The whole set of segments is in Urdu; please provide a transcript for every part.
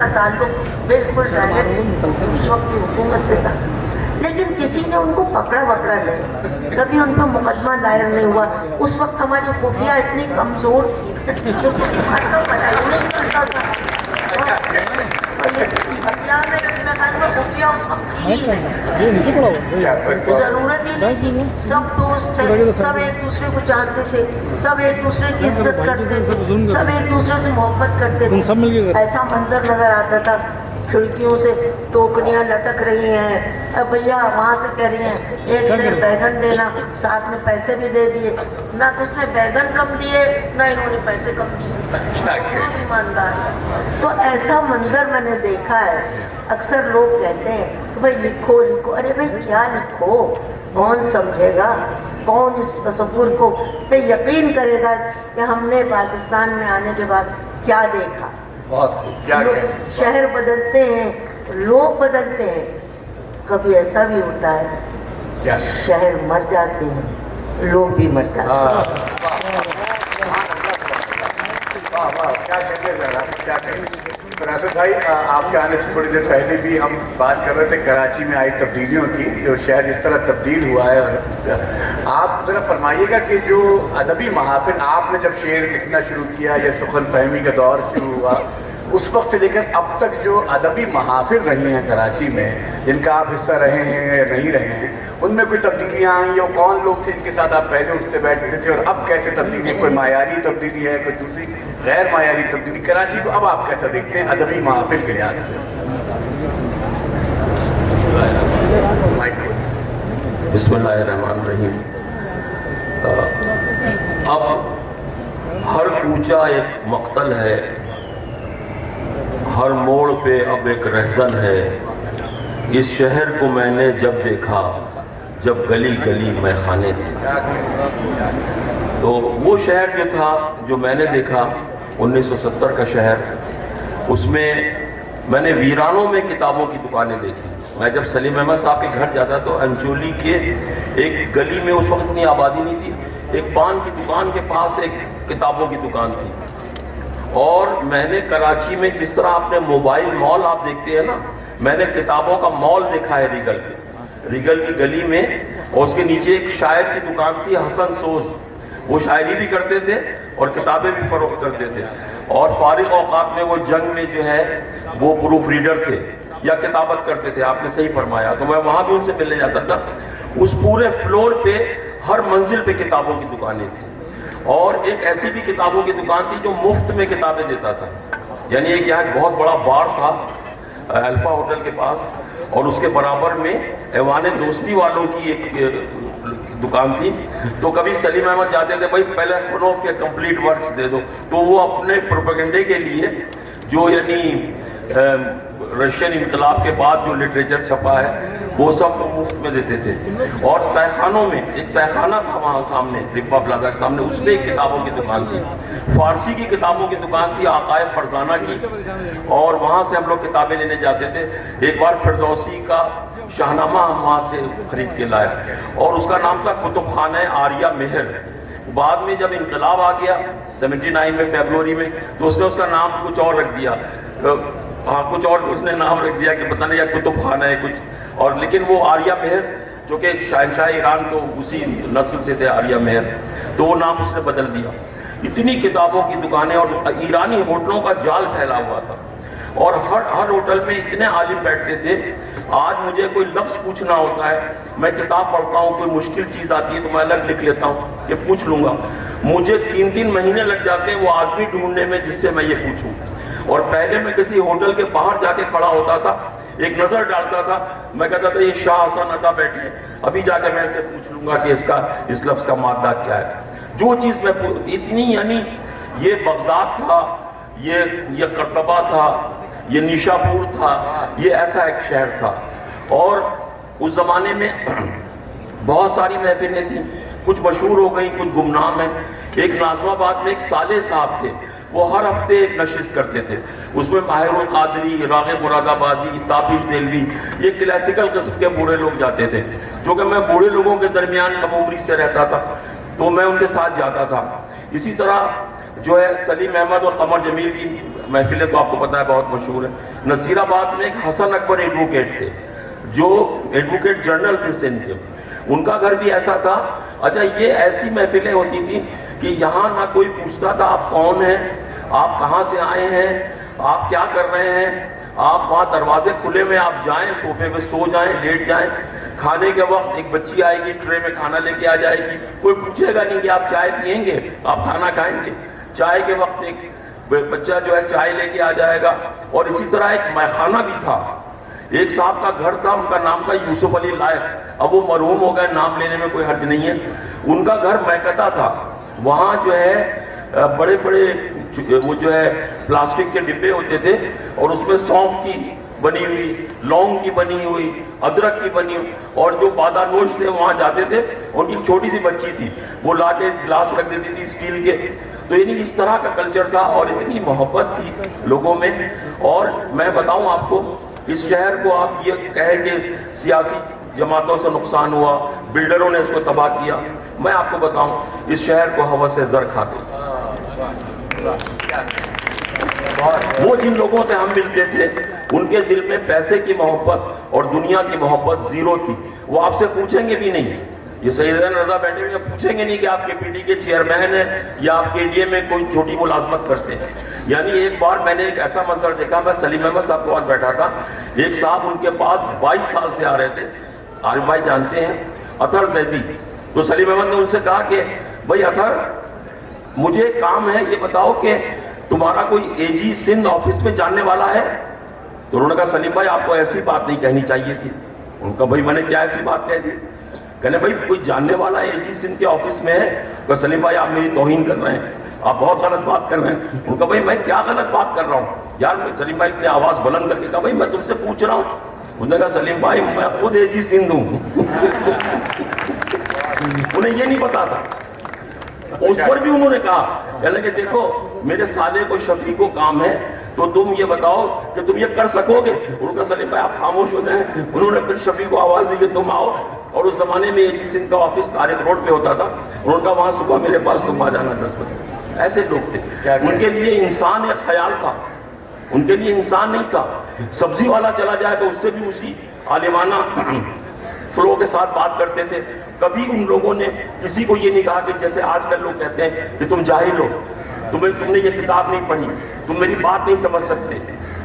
کا تعلق بالکل ڈائریکٹ اس وقت کی حکومت سے تھا، لیکن کسی نے ان کو پکڑا نہیں، کبھی ان پر مقدمہ دائر نہیں ہوا۔ اس وقت ہماری خفیہ اتنی کمزور تھی کہ کسی بات کا پتہ ہی نہیں چلتا تھا، خفیہ اس وقت تھی ہی نہیں، ضرورت ہی نہیں تھی۔ سب دوست تھے، سب ایک دوسرے کو جانتے تھے، سب ایک دوسرے کی عزت کرتے تھے، سب ایک دوسرے سے محبت کرتے تھے۔ ایسا منظر نظر آتا تھا، کھڑکیوں سے ٹوکریاں لٹک رہی ہیں، بھیا وہاں سے کہہ رہی ہیں ایک سیر بیگن دینا، ساتھ میں پیسے بھی دے دیے۔ نہ اس نے بیگن کم دیے، نہ انہوں نے پیسے کم دیے، ایماندار۔ تو ایسا منظر میں نے دیکھا ہے۔ اکثر لوگ کہتے ہیں کہ بھائی لکھو لکھو، ارے بھائی کیا لکھو؟ کون سمجھے گا؟ کون اس تصور کو پہ یقین کرے گا کہ ہم نے پاکستان میں آنے کے بعد کیا دیکھا؟ بہت خوب، کیا شہر بدلتے ہیں، لوگ بدلتے ہیں، کبھی ایسا بھی ہوتا ہے شہر مر جاتے ہیں، لوگ بھی مر جاتے ہیں۔ ناصر بھائی، آپ کے آنے سے تھوڑی دیر پہلے بھی ہم بات کر رہے تھے کراچی میں آئی تبدیلیوں کی، جو شہر جس طرح تبدیل ہوا ہے، اور آپ ذرا فرمائیے گا کہ جو ادبی محافل آپ نے جب شعر لکھنا شروع کیا یا سخن فہمی کا دور شروع ہوا، اس وقت سے لے کر اب تک جو ادبی محافل رہی ہیں کراچی میں، جن کا آپ حصہ رہے ہیں یا نہیں رہے ہیں، ان میں کوئی تبدیلیاں آئیں یا کون لوگ تھے جن کے ساتھ آپ پہلے اٹھتے بیٹھتے تھے، اور اب کیسے تبدیلی ہے؟ کوئی معیاری تبدیلی ہے، کوئی دوسری غیر معیاری تبدیلی؟ کراچی کو اب آپ کیسا دیکھتے ہیں ادبی محافل کے لحاظ سے؟ بسم اللہ الرحمن الرحیم۔ اب ہر کوچہ ایک مقتل ہے، ہر موڑ پہ اب ایک رہزن ہے۔ اس شہر کو میں نے جب دیکھا جب گلی گلی میخانے تھے۔ تو وہ شہر جو تھا جو میں نے دیکھا 1970 کا شہر، اس میں نے ویرانوں میں کتابوں کی دکانیں دیکھی۔ میں جب سلیم احمد صاحب کے گھر جاتا تو انچولی کے ایک گلی میں، اس وقت اتنی آبادی نہیں تھی، ایک پان کی دکان کے پاس ایک کتابوں کی دکان تھی۔ اور میں نے کراچی میں جس طرح آپ نے موبائل مال آپ دیکھتے ہیں نا، میں نے کتابوں کا مال دیکھا ہے ریگل پہ، ریگل کی گلی میں، اور اس کے نیچے ایک شاعر کی دکان تھی، حسن سوز۔ وہ شاعری بھی کرتے تھے اور کتابیں بھی فروخت کرتے تھے، اور فارغ اوقات میں وہ جنگ میں جو ہے وہ پروف ریڈر تھے یا کتابت کرتے تھے۔ آپ نے صحیح فرمایا، تو میں وہاں بھی ان سے ملنے جاتا تھا۔ اس پورے فلور پہ ہر منزل پہ کتابوں کی دکانیں تھیں، اور ایک ایسی بھی کتابوں کی دکان تھی جو مفت میں کتابیں دیتا تھا۔ یعنی ایک یہاں بہت بڑا بار تھا الفا ہوٹل کے پاس، اور اس کے برابر میں ایوان دوستی والوں کی ایک دکان تھی۔ تو کبھی سلیم احمد جاتے تھے، بھائی پہلے خنوف کے کمپلیٹ ورکس دے دو، تو وہ اپنے پروپیگنڈے کے لیے جو یعنی رشین انقلاب کے بعد جو لٹریچر چھپا ہے وہ سب مفت میں دیتے تھے۔ اور تہہ خانوں میں ایک تہہ خانہ تھا وہاں سامنے، ربا پلازا کے سامنے، اس میں ایک کتابوں کی دکان تھی، فارسی کی کتابوں کی دکان تھی آقائے فرزانہ کی، اور وہاں سے ہم لوگ کتابیں لینے جاتے تھے۔ ایک بار فردوسی کا شاہنامہ ہم وہاں سے خرید کے لائے، اور اس کا نام تھا کتب خانہ آریہ مہر۔ بعد میں جب انقلاب آ گیا 79 میں فیبروری میں، تو اس نے اس کا نام کچھ اور رکھ دیا، کچھ اور اس نے نام رکھ دیا کہ پتہ نہیں یا کتب خانہ ہے کچھ اور، لیکن وہ آریہ مہر جو کہ شہنشاہ ایران تو اسی نسل سے تھے آریہ مہر، تو وہ نام اس نے بدل دیا۔ اتنی کتابوں کی دکانیں اور ایرانی ہوٹلوں کا جال پھیلا ہوا تھا، اور ہر ہوٹل میں اتنے عالم بیٹھتے تھے۔ آج مجھے کوئی لفظ پوچھنا ہوتا ہے، میں کتاب پڑھتا ہوں، کوئی مشکل چیز آتی ہے تو میں الگ لکھ لیتا ہوں کہ پوچھ لوں گا، مجھے 3 مہینے لگ جاتے ہیں وہ آدمی ڈھونڈنے میں جس سے میں یہ پوچھوں۔ اور پہلے میں کسی ہوٹل کے باہر جا کے کھڑا ہوتا تھا، ایک نظر ڈالتا تھا، میں کہتا تھا یہ شاہ حسن عطا بیٹھے ہیں، ابھی جا کے میں ان سے پوچھ لوں گا کہ اس لفظ کا مادہ کیا ہے۔ جو چیز میں اتنی، یعنی یہ بغداد تھا، یہ قرطبہ تھا، یہ نیشاپور تھا، یہ ایسا ایک شہر تھا۔ اور اس زمانے میں بہت ساری محفلیں تھیں، کچھ مشہور ہو گئیں، کچھ گمنام ہیں۔ ایک ناظم آباد میں ایک صالح صاحب تھے، وہ ہر ہفتے ایک نشست کرتے تھے، اس میں ماہر القادری، راغب مراد آبادی، تابش دہلوی، یہ کلاسیکل قسم کے بوڑھے لوگ جاتے تھے۔ چونکہ میں بوڑھے لوگوں کے درمیان کم عمری سے رہتا تھا تو میں ان کے ساتھ جاتا تھا۔ اسی طرح جو ہے سلیم احمد اور قمر جمیل کی محفلیں تو آپ کو پتہ ہے بہت مشہور ہے. نصیر آباد میں ایک حسن اکبر ایڈوکیٹ تھے جو ایڈوکیٹ جنرل تھے سندھ کے. ان کا گھر بھی ایسا تھا. اچھا یہ ایسی محفلیں ہوتی تھی کہ یہاں نہ کوئی پوچھتا تھا آپ کون ہیں, آپ کہاں سے آئے ہیں, آپ کیا کر رہے ہیں. آپ وہاں دروازے کھلے میں آپ جائیں, صوفے پہ سو جائیں, لیٹ جائیں. کھانے کے وقت ایک بچی آئے گی, ٹرے میں کھانا لے کے آ جائے گی. کوئی پوچھے گا نہیں کہ آپ چائے پئیں گے, آپ کھانا کھائیں گے. چائے کے وقت ایک بچہ جو ہے چائے لے کے آ جائے گا. اور اسی طرح ایک میخانہ بھی تھا. ایک صاحب کا گھر تھا, ان کا نام تھا یوسف علی لائق. اب وہ مرحوم ہو گئے, نام لینے میں کوئی حرج نہیں ہے. ان کا گھر میکتا تھا. وہاں جو ہے بڑے بڑے وہ جو ہے پلاسٹک کے ڈبے ہوتے تھے اور اس میں سونف کی بنی ہوئی, لونگ کی بنی ہوئی, ادرک کی بنی ہوئی, اور جو بادانوش تھے وہاں جاتے تھے. ان کی ایک چھوٹی سی بچی تھی, وہ لا کے گلاس رکھ دیتی تھی اسٹیل کے. تو یعنی اس طرح کا کلچر تھا اور اتنی محبت تھی لوگوں میں. اور میں بتاؤں آپ کو, اس شہر کو آپ یہ کہیں کہ سیاسی جماعتوں سے نقصان ہوا, بلڈروں نے اس کو تباہ کیا. میں آپ کو بتاؤں اس شہر کو ہوا سے زر کھا گئی. وہ جن لوگوں سے ہم ملتے تھے ان کے دل میں پیسے کی محبت اور دنیا کی محبت زیرو تھی. وہ آپ سے پوچھیں گے بھی نہیں. یہ سیدنا رضا بیٹھے ہوئے پوچھیں گے نہیں کہ آپ کے پی ٹی کے چیئرمین ہیں یا آپ کے ڈی اے میں کوئی چھوٹی ملازمت کرتے ہیں. یعنی ایک بار میں نے ایک ایسا منظر دیکھا, میں سلیم احمد صاحب کے پاس بیٹھا تھا. ایک صاحب ان کے پاس 22 سال سے آ رہے تھے. عارف بھائی جانتے ہیں اطہر زیدی. تو سلیم احمد نے ان سے کہا کہ بھائی اطہر, مجھے ایک کام ہے, یہ بتاؤ کہ تمہارا کوئی اے جی سندھ آفس میں جاننے والا ہے؟ تو انہوں نے کہا سلیم بھائی آپ کو ایسی بات نہیں کہنی چاہیے تھی. ان کا بھائی میں نے کیا ایسی بات کہہ دی؟ کہنے بھائی کوئی جاننے والا اے جی سندھ کے آفس میں ہے؟ کہ سلیم بھائی آپ میری توہین کر رہے ہیں, آپ بہت غلط بات کر رہے ہیں. ان کا بھائی میں کیا غلط بات کر رہا ہوں یار؟ سلیم بھائی نے آواز بلند کر کے کہا بھائی میں تم سے پوچھ رہا ہوں. انہوں نے کہا سلیم بھائی میں خود اے جی سندھ ہوں. انہیں یہ نہیں پتا تھا. اس پر بھی انہوں نے کہا یعنی کہ دیکھو میرے سالے کو شفیع کو کام ہے, تو تم یہ بتاؤ کہ تم یہ کر سکو گے؟ انہوں نے کہا سلیم بھائی آپ خاموش ہو جائیں. انہوں نے پھر شفیع کو آواز دی کہ تم آؤ. اور اس زمانے میں اے جی سندھ کا آفس طارق روڈ پہ ہوتا تھا. انہوں نے کہا وہاں صبح میرے پاس تم آ جانا 10 بجے. ایسے لوگ تھے. ان کے لیے انسان ایک خیال تھا, ان کے لیے انسان نہیں تھا. سبزی والا چلا جائے تو اس سے بھی اسی عالمانہ فلو کے ساتھ بات کرتے تھے. کبھی ان لوگوں نے کسی کو یہ نہیں کہا کہ جیسے آج کل لوگ کہتے ہیں کہ تم جاہل ہو, تم نے یہ کتاب نہیں پڑھی, تم میری بات نہیں سمجھ سکتے,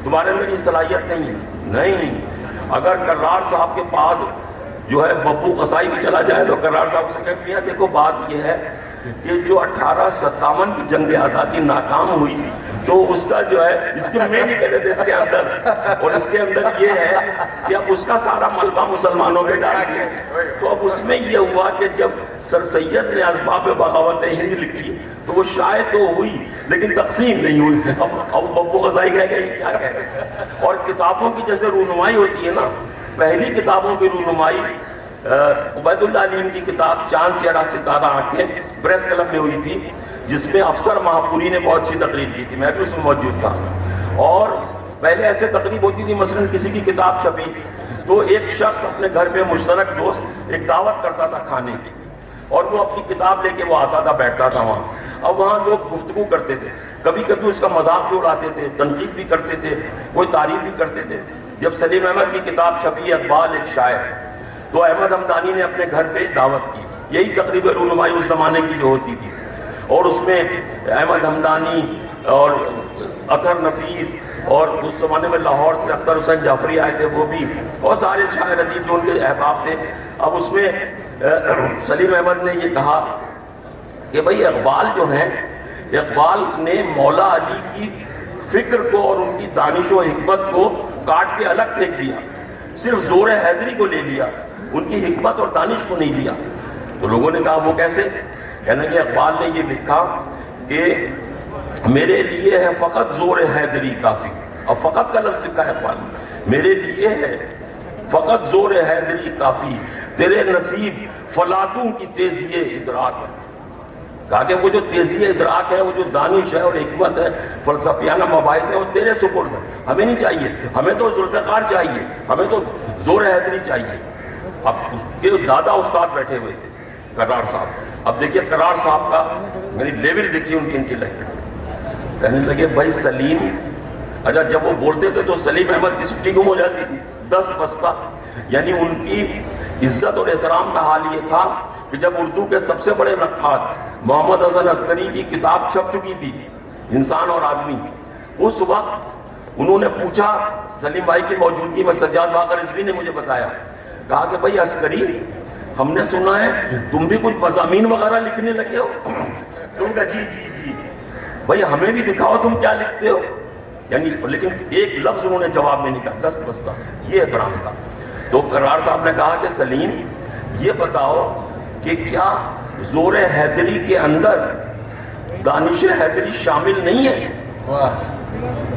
تمہارے اندر یہ صلاحیت نہیں ہے. نہیں, اگر کرار صاحب کے پاس جو ہے ببو قصائی بھی چلا جائے تو کرار صاحب سے کہتے ہیں دیکھو بات یہ ہے کہ جو 1857 کی جنگ آزادی ناکام ہوئی تو اس کا جو ہے اس کے میں نہیں کہتے تھے اس کے اندر, اور اس کے اندر یہ ہے کہ اب اس کا سارا ملبہ مسلمانوں پہ ڈال دیا. تو اب اس میں یہ ہوا کہ جب سر سید نے اسباب بغاوت ہند لکھی تو وہ شائع تو ہوئی لیکن تقسیم نہیں ہوئی. اب ببو قصائی کہے گا یہ کیا کہہ رہے. اور کتابوں کی جیسے رونمائی ہوتی ہے نا, پہلی کتابوں کی رونمائی عبید اللہ علیم کی کتاب چاند چہرہ ستارہ آنکھیں پریس کلب میں ہوئی تھی, جس میں افسر مہاپوری نے بہت اچھی تقریر کی تھی. میں بھی اس میں موجود تھا. اور پہلے ایسے تقریب ہوتی تھی, مثلا کسی کی کتاب چھپی تو ایک شخص اپنے گھر پہ مشترک دوست ایک دعوت کرتا تھا کھانے کی, اور وہ اپنی کتاب لے کے وہ آتا تھا, بیٹھتا تھا وہاں. اب وہاں لوگ گفتگو کرتے تھے, کبھی کبھی اس کا مذاق بھی اڑاتے تھے, تنقید بھی کرتے تھے, کوئی تعریف بھی کرتے تھے. جب سلیم احمد کی کتاب چھپی اقبال ایک شاعر, تو احمد ہمدانی نے اپنے گھر پہ دعوت کی. یہی تقریب رونمائی اس زمانے کی جو ہوتی تھی. اور اس میں احمد ہمدانی اور اطہر نفیس اور اس زمانے میں لاہور سے اختر حسین جعفری آئے تھے, وہ بھی, اور سارے شاعر ادیب جو ان کے احباب تھے. اب اس میں سلیم احمد نے یہ کہا کہ بھئی اقبال جو ہیں, اقبال نے مولا علی کی فکر کو اور ان کی دانش و حکمت کو کاٹ کے الگ پھینک دیا, صرف زور حیدری کو لے لیا, ان کی حکمت اور دانش کو نہیں لیا. تو لوگوں نے کہا وہ کیسے؟ یعنی کہ اقبال نے یہ لکھا کہ میرے لیے ہے فقط زور حیدری کافی. اب فقط کا لفظ لکھا ہے اقبال نے, میرے لیے ہے فقط زور حیدری کافی, تیرے نصیب فلاتوں کی تیزی ادراک ہے. کہا کہ وہ جو تیزی ادراک ہے, وہ جو دانش ہے اور حکمت ہے, فلسفیانہ مباحث ہے, وہ تیرے سپرد ہے, ہمیں نہیں چاہیے. ہمیں تو ذوالفقار چاہیے, ہمیں تو زور حیدری چاہیے. اب اس کے دادا استاد بیٹھے ہوئے تھے کرار صاحب. اب دیکھیے کرار صاحب کا میری لیول دیکھیے ان کی انٹیلیکٹ. کہنے لگے بھائی سلیم اچھا جب وہ بولتے تھے تو سلیم احمد کی سٹی گم ہو جاتی تھی، دست بستہ. یعنی ان کی عزت اور احترام کا حال یہ تھا کہ جب اردو کے سب سے بڑے نقاد محمد حسن عسکری کی کتاب چھپ چکی تھی انسان اور آدمی، اس وقت انہوں نے پوچھا سلیم بھائی کی موجودگی میں، سجاد باقر رضوی نے مجھے بتایا، کہا کہ بھائی عسکری ہم نے سنا ہے تم بھی کچھ مضامین وغیرہ لکھنے لگے ہو. تم کہا جی جی جی بھائی ہمیں بھی دکھاؤ تم کیا لکھتے ہو. یعنی لیکن ایک لفظ انہوں نے جواب میں نہیں کہا، دست بستہ، یہ احترام تھا. تو کرار صاحب نے کہا کہ سلیم یہ بتاؤ کہ کیا زور حیدری کے اندر دانش حیدری شامل نہیں ہے؟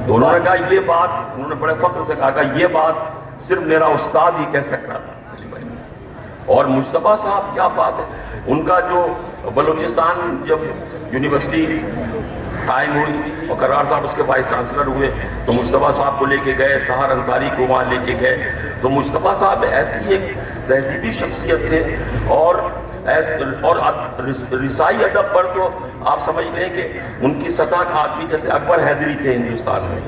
تو انہوں نے کہا یہ بات، انہوں نے بڑے فخر سے کہا کہ یہ بات صرف میرا استاد ہی کہہ سکتا تھا سلیم بھائی. اور مصطفیٰ صاحب کیا بات ہے، ان کا جو بلوچستان جب یونیورسٹی قائم ہوئی اور کرار صاحب اس کے وائس چانسلر ہوئے تو مصطفیٰ صاحب کو لے کے گئے، سحر انصاری کو وہاں لے کے گئے. تو مصطفیٰ صاحب ایسی ایک تہذیبی شخصیت تھے اور رسائی ادب پر تو آپ سمجھ لیں کہ ان کی سطح کا آدمی جیسے اکبر حیدری تھے ہندوستان میں،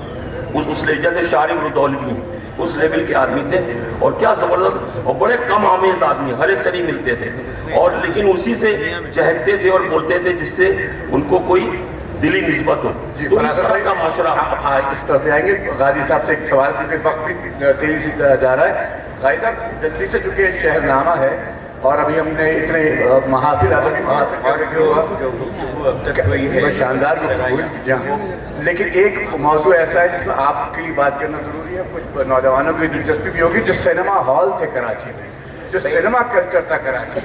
اس جیسے شارف رودولوی اس لیول کے آدمی تھے. اور کیا زبردست اور بڑے کم آمیز آدمی، ہر ایک سے نہیں ملتے تھے اور لیکن اسی سے چہکتے تھے اور بولتے تھے جس سے ان کو کوئی دلی نسبت ہو. تو اس طرح کا معاشرہ. اس طرف پہ آئیں گے. غازی صاحب سے ایک سوال کیونکہ وقت بھی تیزی سے جا رہا ہے. غازی صاحب جلدی سے چونکہ شہر نامہ ہے اور ابھی ہم نے اتنے محافل شاندار گفتگو، لیکن ایک موضوع ایسا ہے جس میں آپ کے لیے بات کرنا ضروری ہے، کچھ نوجوانوں کی دلچسپی بھی ہوگی. جو سینما ہال تھے کراچی میں، جو سینما کلچر تھا کراچی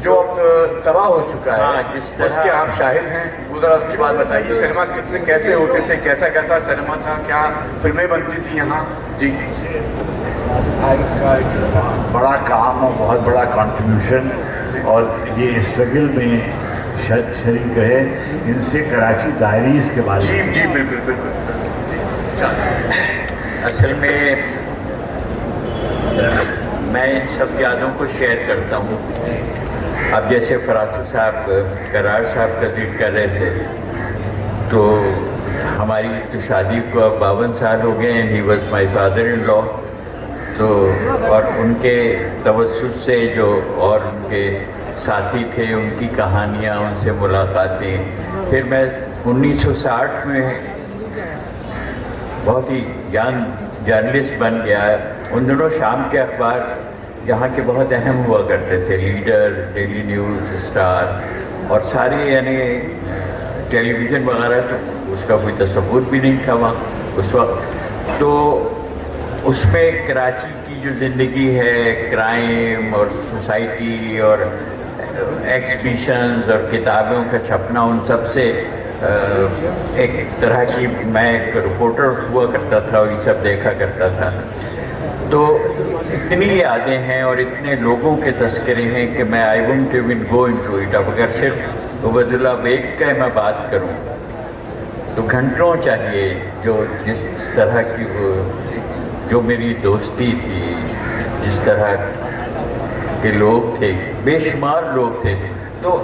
جو اب تباہ ہو چکا ہے، اس کے آپ شاہد ہیں. وہ ذرا اس کی بات بتائیے، سینما کتنے کیسے ہوتے تھے، کیسا کیسا سینما تھا، کیا فلمیں بنتی تھیں یہاں؟ جی بڑا کام اور بہت بڑا کنٹریبیوشن اور یہ اسٹرگل میں شریک رہے. ان سے کراچی ڈائریز کے بارے میں جی بالکل بالکل. اصل میں میں ان سب یادوں کو شیئر کرتا ہوں. اب جیسے فراست صاحب کرار صاحب کا ذکر کر رہے تھے تو ہماری تو شادی کو اب 52 سال ہو گئے ہیں. He was my father in law. تو اور ان کے توسط سے جو اور ان کے ساتھی تھے ان کی کہانیاں، ان سے ملاقاتیں. پھر میں 1960 میں بہت ہی ینگ جرنلسٹ بن گیا. ان دنوں شام کے اخبار یہاں کے بہت اہم ہوا کرتے تھے، لیڈر، ڈیلی نیوز، اسٹار اور سارے، یعنی ٹیلی ویژن وغیرہ تو اس کا کوئی تصور بھی نہیں تھا وہاں اس وقت. تو اس میں کراچی کی جو زندگی ہے، کرائم اور سوسائٹی اور ایکسبیشنز اور کتابوں کا چھپنا، ان سب سے ایک طرح کی میں ایک رپورٹر ہوا کرتا تھا اور یہ سب دیکھا کرتا تھا. تو اتنی یادیں ہیں اور اتنے لوگوں کے تذکرے ہیں کہ میں I won't even go into it. اب اگر صرف عبید اللہ بیگ کا میں بات کروں تو گھنٹوں چاہیے. جو جس طرح کی جو میری دوستی تھی، جس طرح کے لوگ تھے، بے شمار لوگ تھے. تو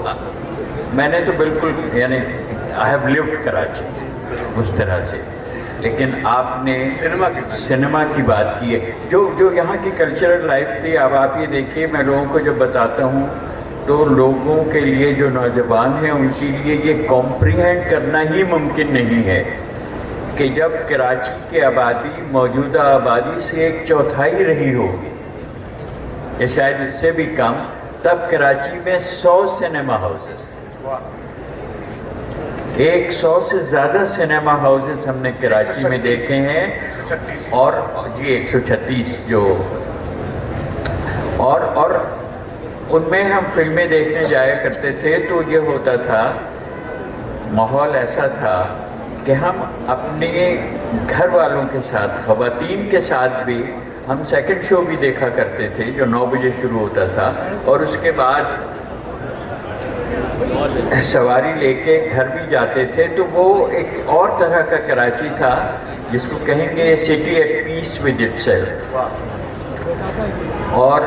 میں نے تو بالکل، یعنی آئی ہیو لیوڈ کراچی اس طرح سے. لیکن آپ نے سنیما کی بات کی ہے، جو یہاں کی کلچرل لائف تھی. اب آپ یہ دیکھیے، میں لوگوں کو جب بتاتا ہوں تو لوگوں کے لیے، جو نوجوان ہیں ان کے لیے یہ کمپریہینڈ کرنا ہی ممکن نہیں ہے کہ جب کراچی کی آبادی موجودہ آبادی سے 1/4 رہی ہوگی کہ شاید اس سے بھی کم، تب کراچی میں 100 سینما ہاؤسز تھے. 100 سے زیادہ سینما ہاؤسز ہم نے کراچی میں دیکھے ہیں. اور جی 136 جو اور ان میں ہم فلمیں دیکھنے جایا کرتے تھے. تو یہ ہوتا تھا، ماحول ایسا تھا کہ ہم اپنے گھر والوں کے ساتھ، خواتین کے ساتھ بھی ہم سیکنڈ شو بھی دیکھا کرتے تھے جو 9 بجے شروع ہوتا تھا. اور اس کے بعد سواری لے کے گھر بھی جاتے تھے. تو وہ ایک اور طرح کا کراچی تھا جس کو کہیں گے city at peace with itself. اور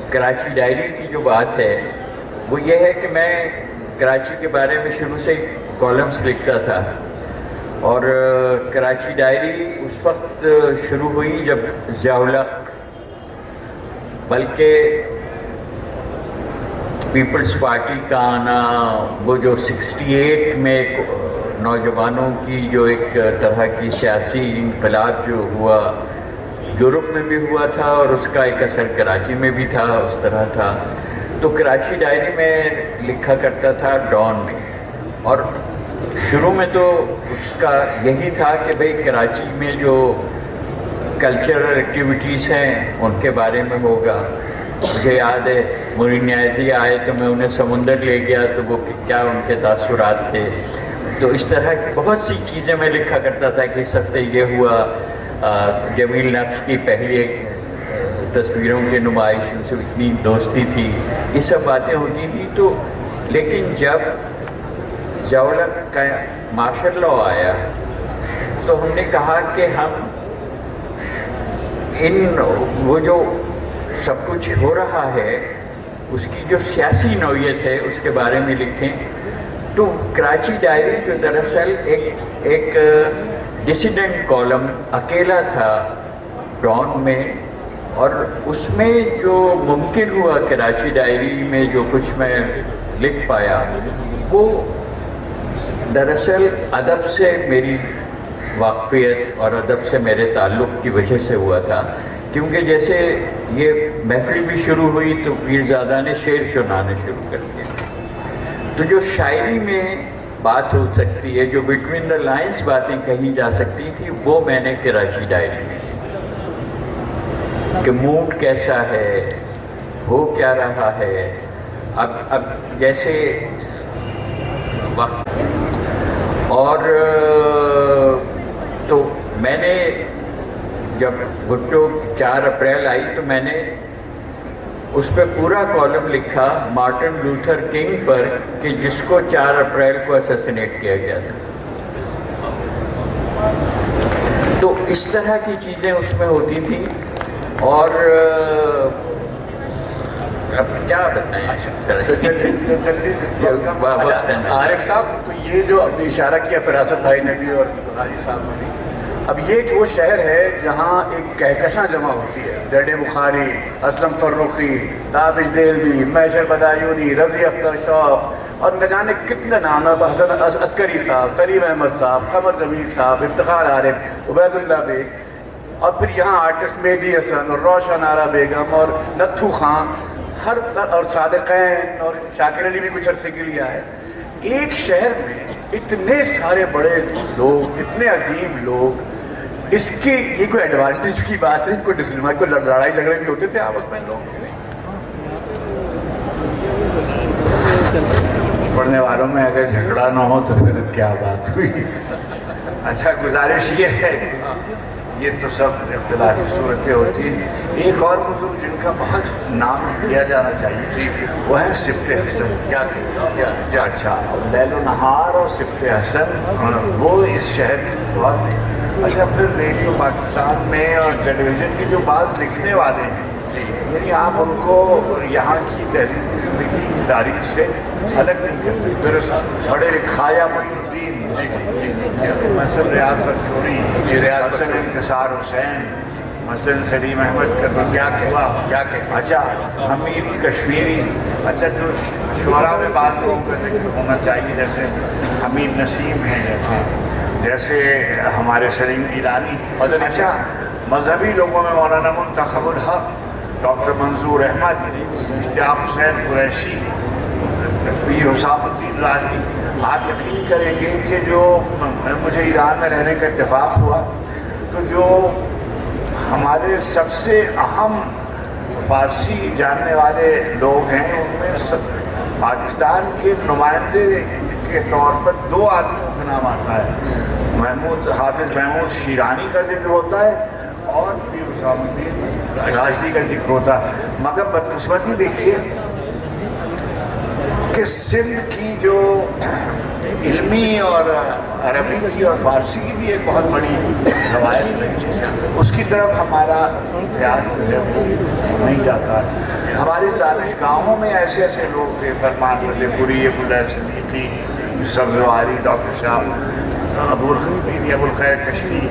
کراچی ڈائری کی جو بات ہے وہ یہ ہے کہ میں کراچی کے بارے میں شروع سے کالمز لکھتا تھا. اور کراچی ڈائری اس وقت شروع ہوئی جب ضیاء-ال-حق بلکہ پیپلز پارٹی کا آنا، وہ جو 68 میں نوجوانوں کی جو ایک طرح کی سیاسی انقلاب جو ہوا، یورپ میں بھی ہوا تھا اور اس کا ایک اثر کراچی میں بھی تھا، اس طرح تھا. تو کراچی ڈائری میں لکھا کرتا تھا ڈان میں، اور شروع میں تو اس کا یہی تھا کہ بھئی کراچی میں جو کلچرل ایکٹیویٹیز ہیں ان کے بارے میں ہوگا. مجھے یاد ہے معین نیازی آئے تو میں انہیں سمندر لے گیا، تو وہ کیا ان کے تاثرات تھے. تو اس طرح کی بہت سی چیزیں میں لکھا کرتا تھا کہ اس ہفتے یہ ہوا، جمیل نقش کی پہلی ایک تصویروں کی نمائش، ان سے اتنی دوستی تھی، یہ سب باتیں ہوتی تھیں. تو لیکن جب ضیاء-ال-حق کا مارشل لاء آیا تو ہم نے کہا کہ ہم وہ جو سب کچھ ہو رہا ہے اس کی جو سیاسی نوعیت ہے اس کے بارے میں لکھیں. تو کراچی ڈائری جو دراصل ایک ڈسیڈنٹ کالم اکیلا تھا ڈان میں، اور اس میں جو ممکن ہوا کراچی ڈائری میں جو کچھ میں لکھ پایا وہ دراصل ادب سے میری واقفیت اور ادب سے میرے تعلق کی وجہ سے ہوا تھا. کیونکہ جیسے یہ محفل بھی شروع ہوئی تو پیرزادہ نے شعر سنانے شروع کر دیا. تو جو شاعری میں بات ہو سکتی ہے، جو بٹوین دا لائنز باتیں کہی جا سکتی تھی، وہ میں نے کراچی ڈائری میں کہ موڈ کیسا ہے، ہو کیا رہا ہے. اب جیسے وقت اور تو میں نے جب بھٹو 4 اپریل آئی تو میں نے اس پہ پورا کالم لکھا مارٹن لوتھر کنگ پر کہ جس کو 4 اپریل کو اسیسینیٹ کیا گیا تھا. تو اس طرح کی چیزیں اس میں ہوتی تھیں. اور اب کیا بتائیں عارف صاحب، تو یہ جو اب اشارہ کیا فراست بھائی نے بھی اور غازی صاحب نے بھی، اب یہ ایک وہ شہر ہے جہاں ایک کہکشاں جمع ہوتی ہے. زید بخاری، اسلم فرخی، تابش دیلوی، میشر بدایونی، رضی اختر شوق، اور نہ جانے کتنے نام ہے، حسن عسکری صاحب، سلیم احمد صاحب، قمر جمیل صاحب، افتخار عارف، عبید اللہ بیگ، اور پھر یہاں آرٹسٹ مہدی حسن اور روشن آرا بیگم اور نتھو خان، ہر اور صادقین اور شاکر علی بھی کچھ عرصے کے لیے آئے. ایک شہر میں اتنے سارے بڑے لوگ، اتنے عظیم لوگ، اس کی یہ کوئی ایڈوانٹیج کی بات ہے؟ کوئی ڈسلمائی، کوئی لڑائی جھگڑے بھی ہوتے تھے آپس میں لوگ؟ پڑھنے والوں میں اگر جھگڑا نہ ہو تو پھر کیا بات ہوئی. اچھا، گزارش یہ ہے، یہ تو سب اختلافی صورتیں ہوتی ہیں. ایک اور بزرگ جن کا بہت نام لیا جانا چاہیے وہ ہے سبط حسن. کیا اچھا، لیل و نہار اور سبط حسن وہ اس شہر کی بہت. اچھا، پھر ریڈیو پاکستان میں اور ٹیلی ویژن کے جو بعض لکھنے والے ہیں، یعنی آپ ان کو یہاں کی تہذیبی زندگی کی تاریخ سے الگ نہیں کر سکتے. بڑے خواجہ معین الدین، مثلا ریاض رجوری، مثلا انتصار حسین، مثلا سلیم احمد کا تو کیا ہوا. اچھا، حمید کشمیری. اچھا، جو شعراء میں بعض لوگوں کا ذکر ہونا چاہیے، جیسے حمید نسیم ہیں، جیسے ہمارے سلیم گیلانی. اچھا، مذہبی لوگوں میں مولانا منتخب الحق، ڈاکٹر منظور احمد، اشتیاق حسین قریشی، پیر حسام الدین راضی. آپ یقین کریں گے کہ جو مجھے ایران میں رہنے کا اتفاق ہوا تو جو ہمارے سب سے اہم فارسی جاننے والے لوگ ہیں ان میں پاکستان کے نمائندے کے طور پر 2 آدمیوں کا نام آتا ہے. حافظ محمود شیرانی کا ذکر ہوتا ہے اور پیر حسام الدین راضی کا ذکر ہوتا ہے. مگر بدقسمتی دیکھیے کہ سندھ کی جو علمی اور عربی کی اور فارسی کی بھی ایک بہت بڑی روایت رہی ہے، اس کی طرف ہمارا دھیان جو ہے وہ نہیں جاتا. ہماری دانشگاہوں میں ایسے ایسے لوگ تھے، فرمان فتح پوری، ابواللہ صدیقی، سبزواری، ڈاکٹر صاحب، ابوالخیر کشفی،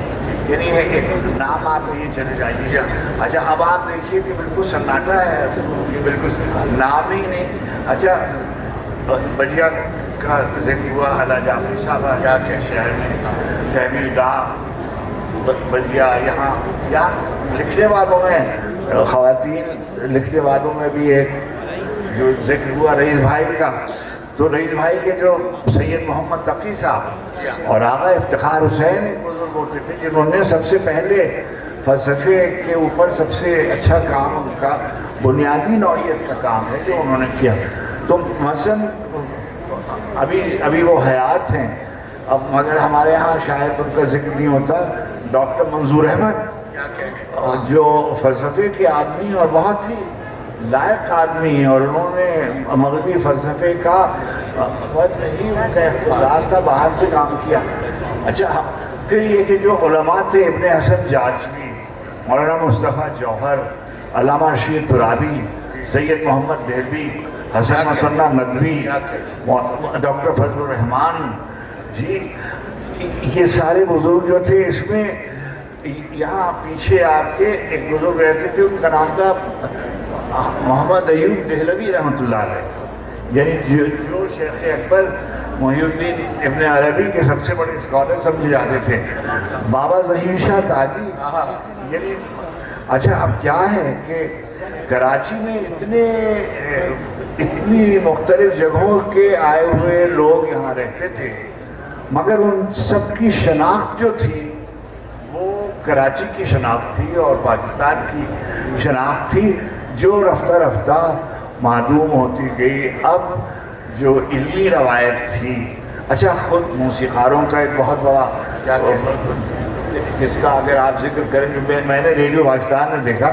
یعنی ایک نام آپ لیے چلے جائیے. اچھا اب آپ دیکھیے کہ بالکل سناٹا ہے، یہ بالکل نام ہی نہیں. اچھا بجیا کا ذکر ہوا، اعلیٰ جعفری صاحب آیا کے شہر میں، فہمی ڈاک بجیا. یہاں لکھنے والوں میں، خواتین لکھنے والوں میں بھی ایک جو ذکر ہوا رئیس بھائی کا، تو رئیس بھائی کے جو سید محمد تقی صاحب اور آغا افتخار حسین ایک بزرگ ہوتے تھے جنہوں نے سب سے پہلے فلسفے کے اوپر سب سے اچھا کام ان کا بنیادی نوعیت کا کام ہے جو انہوں نے کیا. تو مثلاً ابھی وہ حیات ہیں، اب مگر ہمارے ہاں شاید ان کا ذکر نہیں ہوتا، ڈاکٹر منظور احمد جو فلسفے کے آدمی اور بہت ہی لائق آدمی ہیں، اور انہوں نے مغربی فلسفے کا اختصاص تھا، باہر سے کام کیا. اچھا پھر یہ کہ جو علماء تھے، ابن حسن جارجوی، مولانا مصطفیٰ جوہر، علامہ رشید ترابی، سید محمد دہلوی، حسن مصنع ندوی، ڈاکٹر فضل الرحمان جی، یہ سارے بزرگ جو تھے، اس میں یہاں پیچھے آپ کے ایک بزرگ رہتے تھے، ان کا نام تھا محمد ایوب دہلوی رحمۃ اللہ علیہ، یعنی جو شیخ اکبر محی الدین ابن عربی کے سب سے بڑے اسکالر سمجھے جاتے تھے. بابا ظہیر شاہ تاجی، یعنی اچھا اب کیا ہے کہ کراچی میں اتنی مختلف جگہوں کے آئے ہوئے لوگ یہاں رہتے تھے، مگر ان سب کی شناخت جو تھی وہ کراچی کی شناخت تھی اور پاکستان کی شناخت تھی، جو رفتہ رفتہ معدوم ہوتی گئی. اب جو علمی روایت تھی، اچھا خود موسیقاروں کا ایک بہت بڑا، جس کا اگر آپ ذکر کریں، جو میں نے ریڈیو پاکستان میں دیکھا،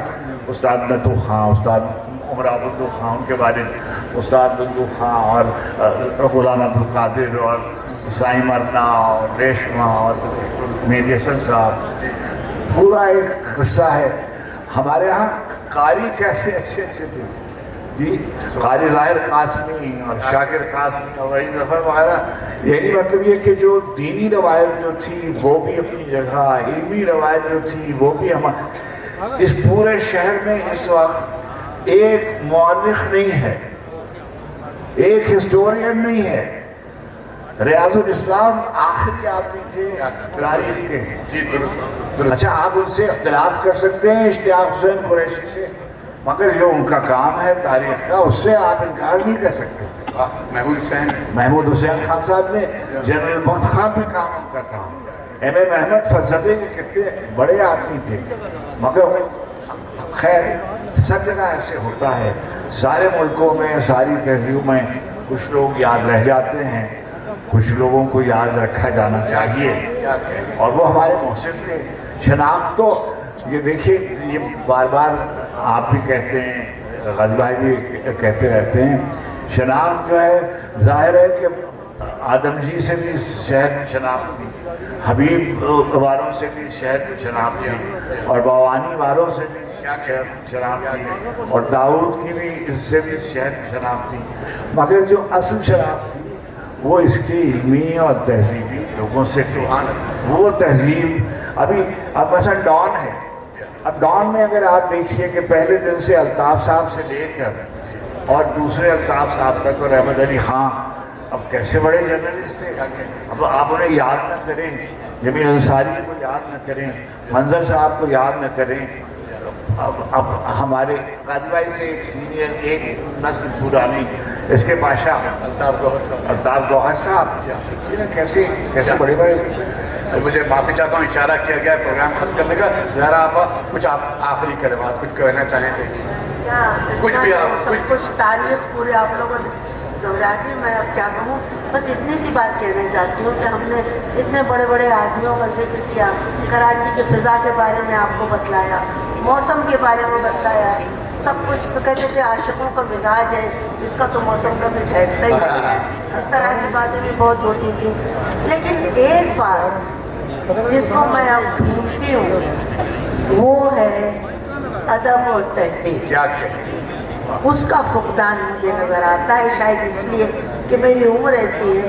استاد نتو خان، استاد عمر عبداللہ خان کے بارے میں، استاد بدو خان اور غلام عبدالقادر اور سائی مرنا اور ریشمہ اور میری حسن صاحب، پورا ایک قصہ ہے. ہمارے ہاں قاری کیسے اچھے تھے جی، قاری ظاہر قاسمی اور شاکر قاسمی اور وحید ظفر وغیرہ. یعنی مطلب یہ کہ جو دینی روایت جو تھی وہ بھی اپنی جگہ، علمی روایت جو تھی وہ بھی اس پورے شہر میں اس وقت ایک مورخ نہیں ہے، ایک ہسٹورین نہیں ہے. ریاض الاسلام آخری آدمی تھے تاریخ کے. جی درست. اچھا آپ ان سے اختلاف کر سکتے ہیں اشتیاق حسین قریشی سے، مگر جو ان کا کام ہے تاریخ کا، اس سے آپ انکار نہیں کر سکتے. محمود حسین خان صاحب نے، جنرل بخت خان پہ کام ان کا تھا. ایم اے محمد فلسفے کے کتنے بڑے آدمی تھے، مگر خیر سب جگہ ایسے ہوتا ہے. سارے ملکوں میں، ساری تہذیبوں میں کچھ لوگ یاد رہ جاتے ہیں، کچھ لوگوں کو یاد رکھا جانا چاہیے، اور وہ ہمارے محسن تھے. شناخت تو یہ دیکھیے، یہ بار بار آپ بھی کہتے ہیں، غازی بھائی بھی کہتے رہتے ہیں، شناخت جو ہے ظاہر ہے کہ آدم جی سے بھی شہر میں شناخت تھی، حبیب والوں سے بھی شہر میں شناخت تھی، اور بوانی والوں سے بھی شناخت تھی، اور داؤد کی بھی اس سے بھی شہر میں شناخت تھی. مگر جو اصل شناخت تھی وہ اس کی علمی اور تہذیبی لوگوں سے تھی. وہ تہذیب اب مثلا ڈان ہے. اب ڈان میں اگر آپ دیکھیے کہ پہلے دن سے الطاف صاحب سے لے کر اور دوسرے الطاف صاحب تک، اور احمد علی خان، اب کیسے بڑے جرنلسٹ تھے. اب آپ انہیں یاد نہ کریں، جمیل انصاری کو یاد نہ کریں، منظر صاحب کو یاد نہ کریں. اب ہمارے غازی بھائی سے ایک سینئر، ایک نسل پرانی، اس کے پاشا الطاف گوہر صاحب، کیسے بڑے بڑے. مجھے معافی چاہتا ہوں، اشارہ کیا گیا ہے پروگرام ختم کرنے کا. ذرا آپ کچھ آخری کلمات کچھ کہنا چاہیں تو کچھ بھی آپ کچھ تاریخ پورے آپ لوگوں نے دہرا دی. میں اب کیا کہوں، بس اتنی سی بات کہنا چاہتی ہوں کہ ہم نے اتنے بڑے بڑے آدمیوں کا ذکر کیا، کراچی کی فضا کے بارے میں آپ کو بتلایا، موسم کے بارے میں بتلایا، سب کچھ. کہتے تھے عاشقوں کا مزاج ہے، اس کا تو موسم کبھی ٹھہرتا ہی نہیں ہے. اس طرح کی باتیں بھی بہت ہوتی تھیں. لیکن ایک بات جس کو میں اب ڈھونڈتی ہوں وہ ہے ادب اور تہذیب. اس کا فقدان مجھے نظر آتا ہے، شاید اس لیے کہ میری عمر ایسی ہے